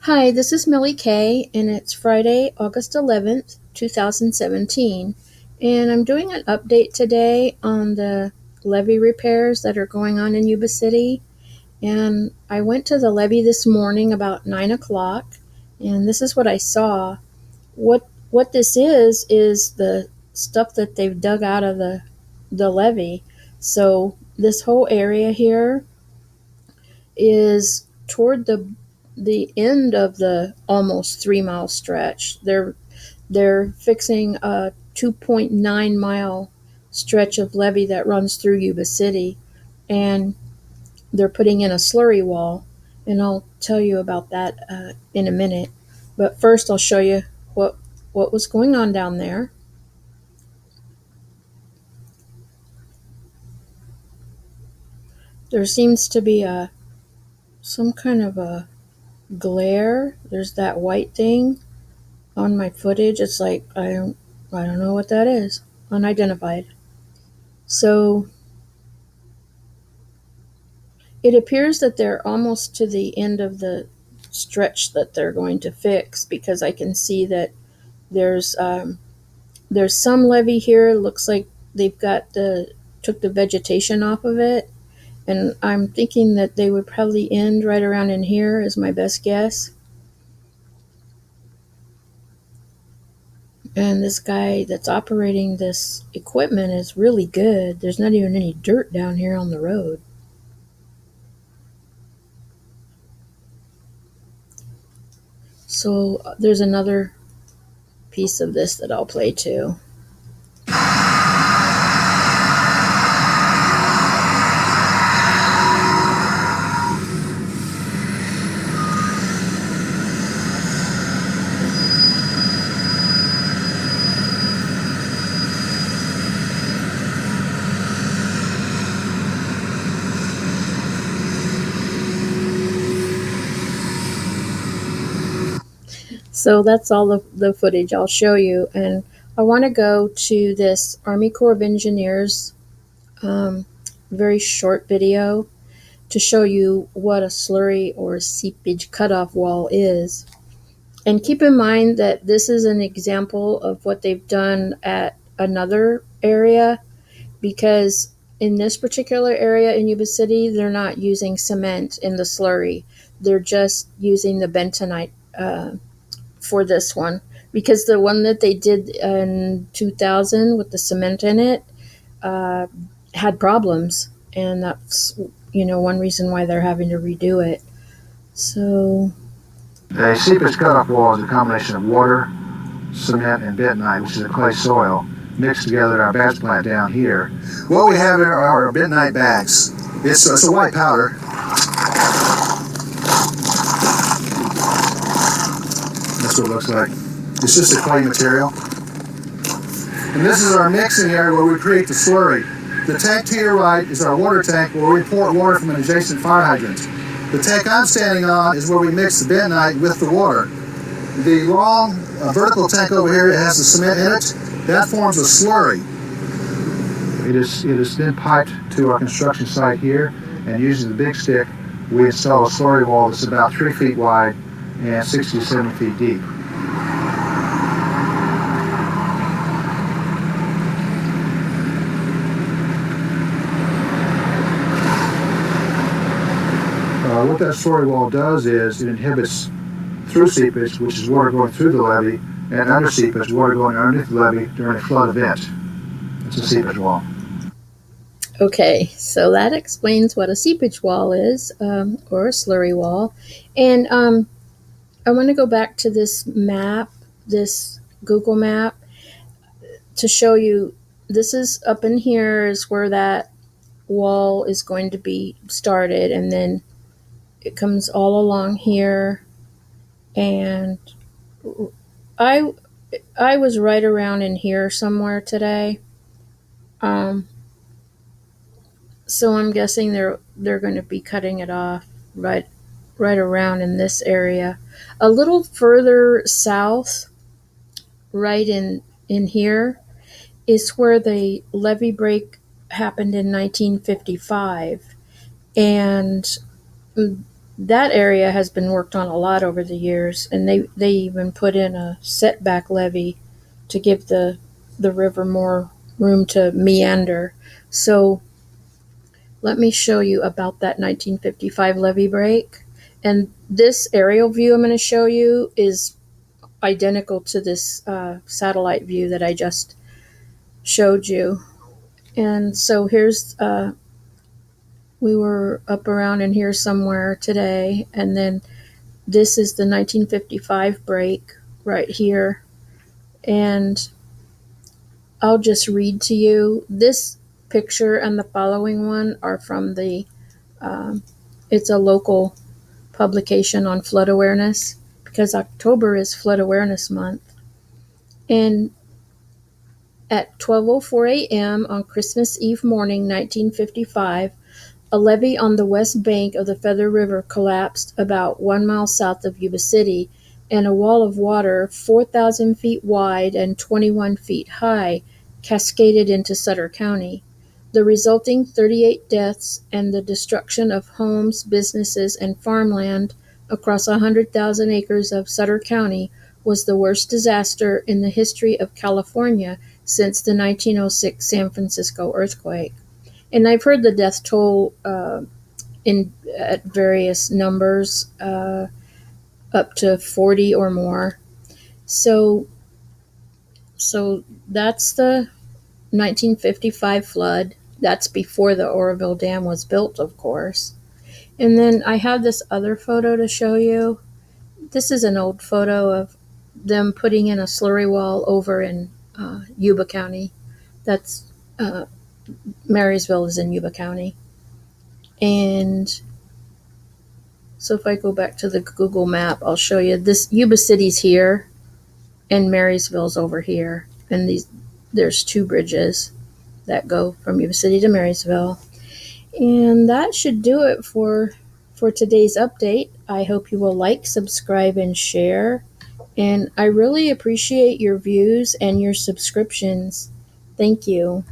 Hi, this is Millie Kay, and it's Friday, August 11th, 2017. And I'm doing an update today on the levee repairs that are going on in Yuba City. And I went to the levee this morning about 9 o'clock, and this is what I saw. What this is the stuff that they've dug out of the levee. So this whole area here is toward the end of the almost 3 mile stretch. They're fixing a 2.9 mile stretch of levee that runs through Yuba City, and they're putting in a slurry wall, and I'll tell you about that in a minute. But first, I'll show you what was going on down there. There seems to be some kind of a glare. There's that white thing on my footage. It's like I don't know what that is. Unidentified. So it appears that they're almost to the end of the stretch that they're going to fix, because I can see that there's some levee here. It looks like they've took the vegetation off of it, and I'm thinking that they would probably end right around in here is my best guess. And this guy that's operating this equipment is really good. There's not even any dirt down here on the road. So there's another piece of this that I'll play too. So that's all the footage I'll show you. And I want to go to this Army Corps of Engineers very short video to show you what a slurry or seepage cutoff wall is. And keep in mind that this is an example of what they've done at another area, because in this particular area in Yuba City, they're not using cement in the slurry. They're just using the bentonite for this one, because the one that they did in 2000 with the cement in it had problems, and that's one reason why they're having to redo it. So a seepage cutoff wall is a combination of water, cement, and bentonite, which is a clay soil, mixed together at our batch plant down here. What we have are our bentonite bags. It's a white powder. That's what it looks like. It's just a clay material. And this is our mixing area where we create the slurry. The tank to your right is our water tank where we pour water from an adjacent fire hydrant. The tank I'm standing on is where we mix the bentonite with the water. The long vertical tank over here has the cement in it. That forms a slurry. It is then piped to our construction site here, and using the big stick, we install a slurry wall that's about 3 feet wide and 60 to 70 feet deep. What that slurry wall does is it inhibits through seepage, which is water going through the levee, and under seepage, water going underneath the levee during a flood event. It's a seepage wall. Okay, so that explains what a seepage wall is, or a slurry wall. And I want to go back to this map, this Google map, to show you. This is up in here is where that wall is going to be started, and then it comes all along here. And I was right around in here somewhere today. So I'm guessing they're going to be cutting it off right around in this area. A little further south, right in here, is where the levee break happened in 1955. And That area has been worked on a lot over the years, and they even put in a setback levee to give the river more room to meander. So let me show you about that 1955 levee break. And this aerial view I'm going to show you is identical to this satellite view that I just showed you. And so here's, we were up around in here somewhere today, and then this is the 1955 break right here. And I'll just read to you. This picture and the following one are from the, it's a local publication on flood awareness because October is Flood Awareness Month. And at 12:04 a.m. on Christmas Eve morning, 1955, a levee on the west bank of the Feather River collapsed about 1 mile south of Yuba City, and a wall of water 4,000 feet wide and 21 feet high cascaded into Sutter County. The resulting 38 deaths and the destruction of homes, businesses, and farmland across 100,000 acres of Sutter County was the worst disaster in the history of California since the 1906 San Francisco earthquake. And I've heard the death toll in at various numbers, up to 40 or more. So that's the 1955 flood. That's before the Oroville Dam was built, of course. And then I have this other photo to show you. This is an old photo of them putting in a slurry wall over in Yuba County. That's Marysville is in Yuba County. And so if I go back to the Google map, I'll show you this. Yuba City's here and Marysville's over here. And there's two bridges that go from Yuba City to Marysville. And that should do it for today's update. I hope you will like, subscribe, and share. And I really appreciate your views and your subscriptions. Thank you.